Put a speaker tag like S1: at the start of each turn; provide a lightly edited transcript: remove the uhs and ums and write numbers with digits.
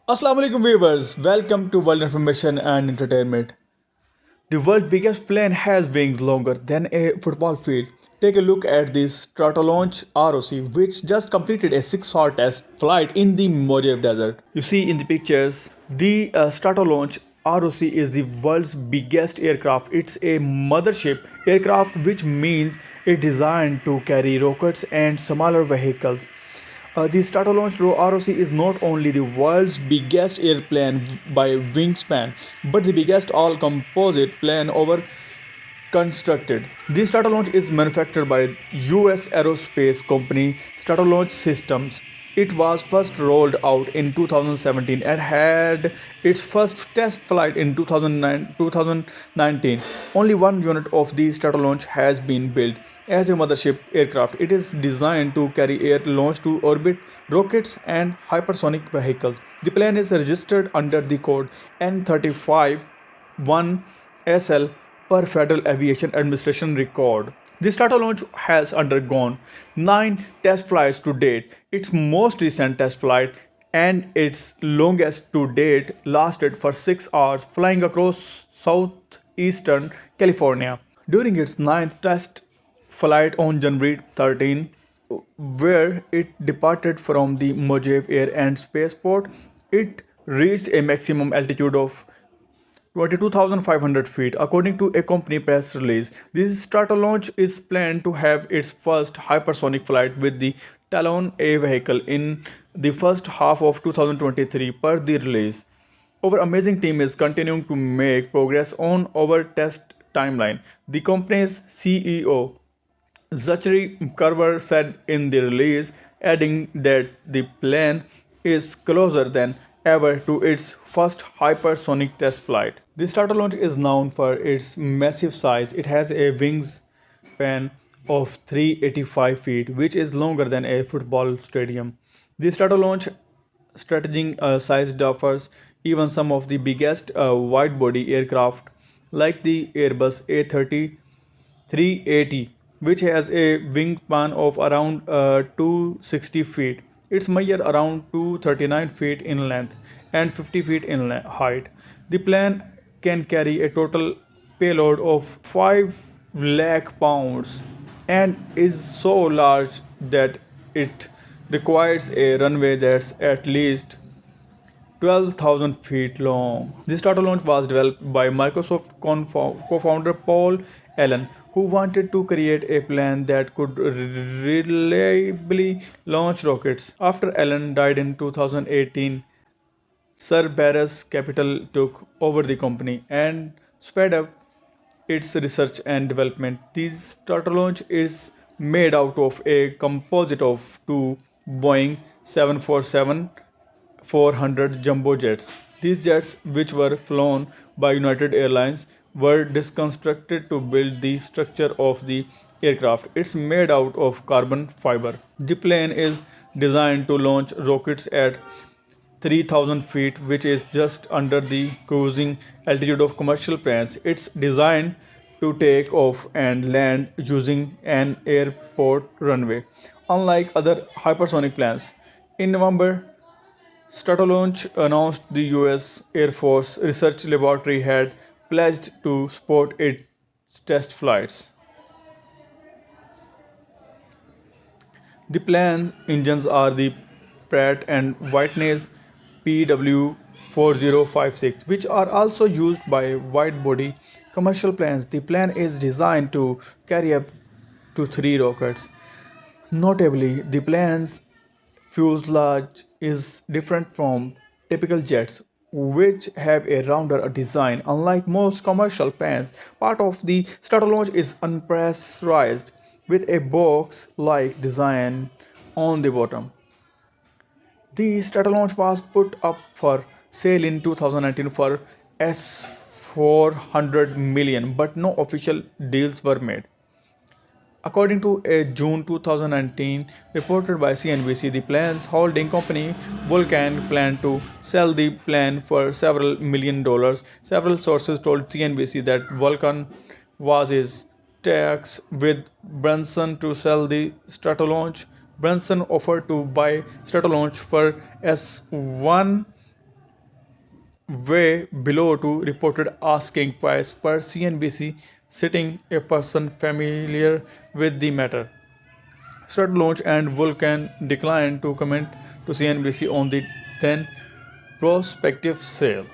S1: Assalamu alaikum viewers, welcome to World Information and Entertainment. The world's biggest plane has wings longer than a football field. Take a look at this Stratolaunch Roc, which just completed a 6-hour test flight in the Mojave Desert. You see in the pictures, the Stratolaunch Roc is the world's biggest aircraft. It's a mothership aircraft, which means it's designed to carry rockets and smaller vehicles. The Stratolaunch Roc is not only the world's biggest airplane by wingspan, but the biggest all-composite plane ever constructed. The Stratolaunch is manufactured by US aerospace company Stratolaunch Systems. It was first rolled out in 2017 and had its first test flight in 2019. Only one unit of the Stratolaunch has been built. As a mothership aircraft, it is designed to carry air launch to orbit rockets and hypersonic vehicles. The plane is registered under the code N35-1SL per Federal Aviation Administration record. The Stratolaunch has undergone 9 test flights to date. Its most recent test flight and its longest to date lasted for 6 hours, flying across southeastern California. During its ninth test flight on January 13, where it departed from the Mojave Air and Spaceport, it reached a maximum altitude of 22,500 feet. According to a company press release, this Stratolaunch is planned to have its first hypersonic flight with the Talon A vehicle in the first half of 2023 per the release. Our amazing team is continuing to make progress on our test timeline. The company's CEO Zachary Carver said in the release, adding that the plane is closer than ever to its first hypersonic test flight. The Stratolaunch is known for its massive size. It has a wingspan of 385 feet, which is longer than a football stadium. The Stratolaunch strategic size differs even some of the biggest wide-body aircraft like the Airbus A30 380, which has a wingspan of around 260 feet. It's measure around 239 feet in length and 50 feet in height. The plane can carry a total payload of 5 lakh pounds and is so large that it requires a runway that's at least 12,000 feet long. This Stratolaunch was developed by Microsoft co-founder Paul Allen, who wanted to create a plane that could reliably launch rockets. After Allen died in 2018, Sir Barras Capital took over the company and sped up its research and development. This Stratolaunch is made out of a composite of two Boeing 747 400 jumbo jets. These jets, which were flown by United Airlines, were disconstructed to build the structure of the aircraft. It's made out of carbon fiber. The plane is designed to launch rockets at 3,000 feet, which is just under the cruising altitude of commercial planes. It's designed to take off and land using an airport runway, unlike other hypersonic planes. In November, Stratolaunch announced the US Air Force Research Laboratory had pledged to support its test flights. The plane's engines are the Pratt and Whitney's PW4056, which are also used by wide-body commercial planes. The plane is designed to carry up to 3 rockets. Notably, the plane's fuselage is different from typical jets, which have a rounder design. Unlike most commercial planes, part of the Stratolaunch is unpressurized, with a box-like design on the bottom. The Stratolaunch was put up for sale in 2019 for S 400 million, but no official deals were made. According to a June 2019 reported by CNBC, the plane's holding company Vulcan planned to sell the plane for several $1 million. Several sources told CNBC that Vulcan was in talks with Branson to sell the Stratolaunch. Branson offered to buy Stratolaunch for S way below to reported asking price per CNBC, citing a person familiar with the matter. Stratolaunch and Vulcan declined to comment to CNBC on the then prospective sale.